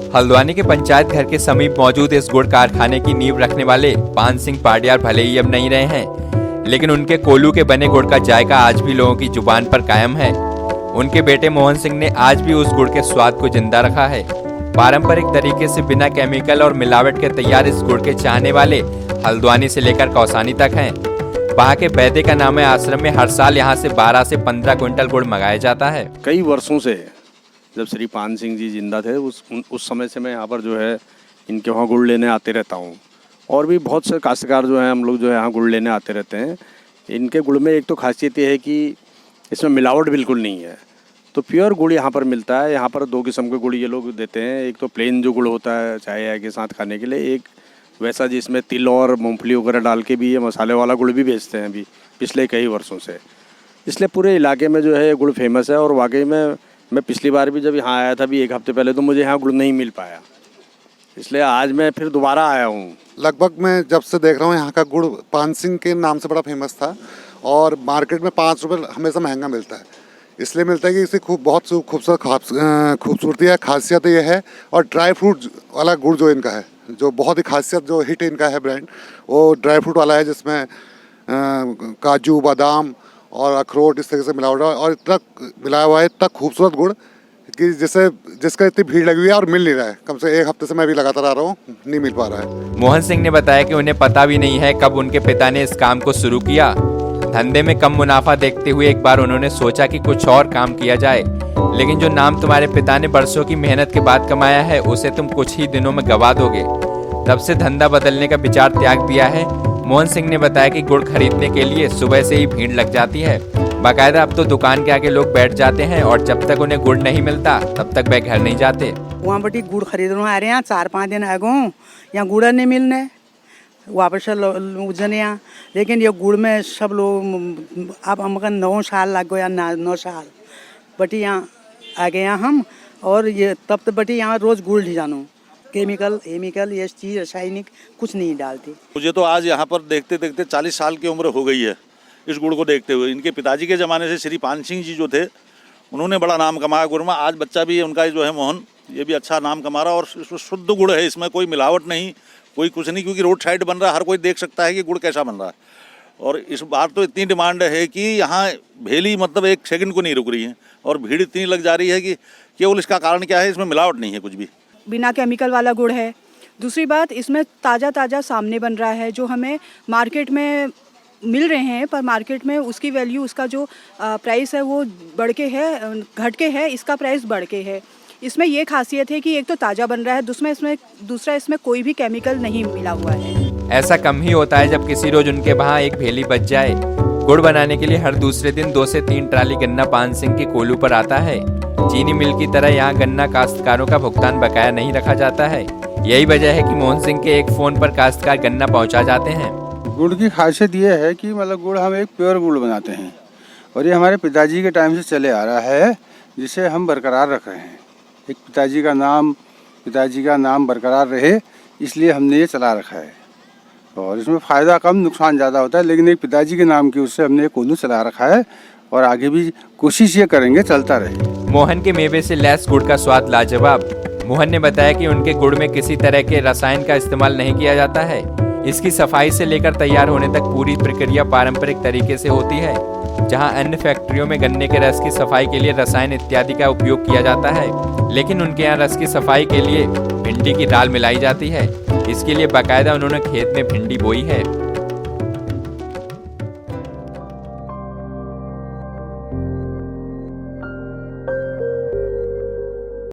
हल्द्वानी के पंचायत घर के समीप मौजूद इस गुड़ कारखाने की नींव रखने वाले पान सिंह पाडियार भले ही अब नहीं रहे हैं, लेकिन उनके कोल्हू के बने गुड़ का जायका आज भी लोगों की जुबान पर कायम है। उनके बेटे मोहन सिंह ने आज भी उस गुड़ के स्वाद को जिंदा रखा है। पारंपरिक तरीके से बिना केमिकल और मिलावट के तैयार इस गुड़ के चाहने वाले हल्द्वानी से लेकर कौसानी तक हैं। वहाँ के बैदे का नाम है आश्रम में हर साल यहाँ से 12 से 15 क्विंटल गुड़ मंगाया जाता है। कई वर्षों से जब श्री पान सिंह जी जिंदा थे उस समय से मैं यहाँ पर जो है इनके वहाँ गुड़ लेने आते रहता हूँ। और भी बहुत से काश्तकार जो हैं हम लोग जो है यहाँ गुड़ लेने आते रहते हैं। इनके गुड़ में एक तो खासियत ये है कि इसमें मिलावट बिल्कुल नहीं है, तो प्योर गुड़ यहाँ पर मिलता है। यहाँ पर 2 किस्म के गुड़ ये लोग देते हैं। एक तो प्लेन जो गुड़ होता है चाय के साथ खाने के लिए, एक वैसा जिसमें तिल और मूंगफली वगैरह डाल के भी ये मसाले वाला गुड़ भी बेचते हैं अभी पिछले कई वर्षों से। इसलिए पूरे इलाके में जो है ये गुड़ फेमस है। और वाकई में मैं पिछली बार भी जब यहाँ आया था अभी 1 हफ्ते पहले, तो मुझे यहाँ गुड़ नहीं मिल पाया, इसलिए आज मैं फिर दोबारा आया हूँ। लगभग मैं जब से देख रहा हूँ यहाँ का गुड़ पान सिंह के नाम से बड़ा फेमस था और मार्केट में 5 रुपये हमेशा महंगा मिलता है। इसलिए मिलता है कि इसे बहुत खूबसूरती है, खासियत ये है। और ड्राई फ्रूट वाला गुड़ जो इनका है, जो बहुत ही खासियत जो हिट इनका है ब्रांड, वो ड्राई फ्रूट वाला है जिसमें काजू बादाम और अखरोट इस तरह से मिलावट है और इतना मिलाया हुआ है, इतना खूबसूरत गुड़ कि जिसका इतनी भीड़ लगी हुई है और मिल नहीं रहा है। कम से 1 हफ्ते से मैं भी लगातार आ रहा हूँ, नहीं मिल पा रहा है। मोहन सिंह ने बताया कि उन्हें पता भी नहीं है कब उनके पिता ने इस काम को शुरू किया। धंधे में कम मुनाफा देखते हुए एक बार उन्होंने सोचा कि कुछ और काम किया जाए, लेकिन जो नाम तुम्हारे पिता ने बरसों की मेहनत के बाद कमाया है उसे तुम कुछ ही दिनों में गवा दोगे। तब से धंधा बदलने का विचार त्याग दिया है। मोहन सिंह ने बताया कि गुड़ खरीदने के लिए सुबह से ही भीड़ लग जाती है। बाकायदा अब तो दुकान के आगे लोग बैठ जाते हैं और जब तक उन्हें गुड़ नहीं मिलता तब तक वे घर नहीं जाते। वहाँ बटी गुड़ खरीदने आ रहे हैं, 4-5 दिन आगो यहाँ गुड़ नहीं मिलने, वापस उजने यहाँ। लेकिन ये गुड़ में सब लोग अब हमका 9 साल लग गया, 9 साल बटी यहाँ आ गए हम। और ये तब तो बटी यहाँ रोज़ गुड़ ही जानो, केमिकल ये चीज़ रासायनिक कुछ नहीं डालती। मुझे तो आज यहाँ पर देखते देखते 40 साल की उम्र हो गई है इस गुड़ को देखते हुए। इनके पिताजी के ज़माने से श्री पान सिंह जी जो थे उन्होंने बड़ा नाम कमाया गुड़ में। आज बच्चा भी उनका जो है मोहन, ये भी अच्छा नाम कमा रहा। और शुद्ध गुड़ है, इसमें कोई मिलावट नहीं, कोई कुछ नहीं, क्योंकि रोड साइड बन रहा है, हर कोई देख सकता है कि गुड़ कैसा बन रहा है। और इस बार तो इतनी डिमांड है कि यहाँ भेली मतलब 1 सेकंड को नहीं रुक रही है और भीड़ इतनी लग जा रही है कि केवल इसका कारण क्या है, इसमें मिलावट नहीं है कुछ भी, बिना केमिकल वाला गुड़ है। दूसरी बात, इसमें ताज़ा सामने बन रहा है, जो हमें मार्केट में मिल रहे हैं, पर मार्केट में उसकी वैल्यू, उसका जो प्राइस है वो बढ़ के है, घट के है, इसका प्राइस बढ़ के है। इसमें ये खासियत है कि एक तो ताज़ा बन रहा है, दूसरा इसमें कोई भी केमिकल नहीं मिला हुआ है। ऐसा कम ही होता है जब किसी रोज उनके वहाँ एक भेली बच जाए। गुड़ बनाने के लिए हर दूसरे दिन 2 से 3 ट्राली गन्ना पान सिंह के कोल्हू पर आता है। चीनी मिल की तरह यहाँ गन्ना काश्तकारों का भुगतान बकाया नहीं रखा जाता है। यही वजह है कि मोहन सिंह के एक फोन पर काश्तकार गन्ना पहुँचा जाते हैं। गुड़ की खासियत ये है कि मतलब गुड़ हम एक प्योर गुड़ बनाते हैं और ये हमारे पिताजी के टाइम से चले आ रहा है, जिसे हम बरकरार रख रहे हैं। एक पिताजी का नाम बरकरार रहे, इसलिए हमने ये चला रखा है। और इसमें फ़ायदा कम, नुकसान ज़्यादा होता है, लेकिन एक पिताजी के नाम की उससे हमने कोल्हू चला रखा है और आगे भी कोशिश ये करेंगे चलता रहे। मोहन के मेवे से लैस गुड़ का स्वाद लाजवाब। मोहन ने बताया कि उनके गुड़ में किसी तरह के रसायन का इस्तेमाल नहीं किया जाता है। इसकी सफाई से लेकर तैयार होने तक पूरी प्रक्रिया पारंपरिक तरीके से होती है। जहां अन्य फैक्ट्रियों में गन्ने के रस की सफाई के लिए रसायन इत्यादि का उपयोग किया जाता है, लेकिन उनके यहाँ रस की सफाई के लिए भिंडी की दाल मिलाई जाती है। इसके लिए बाकायदा उन्होंने खेत में भिंडी बोई है।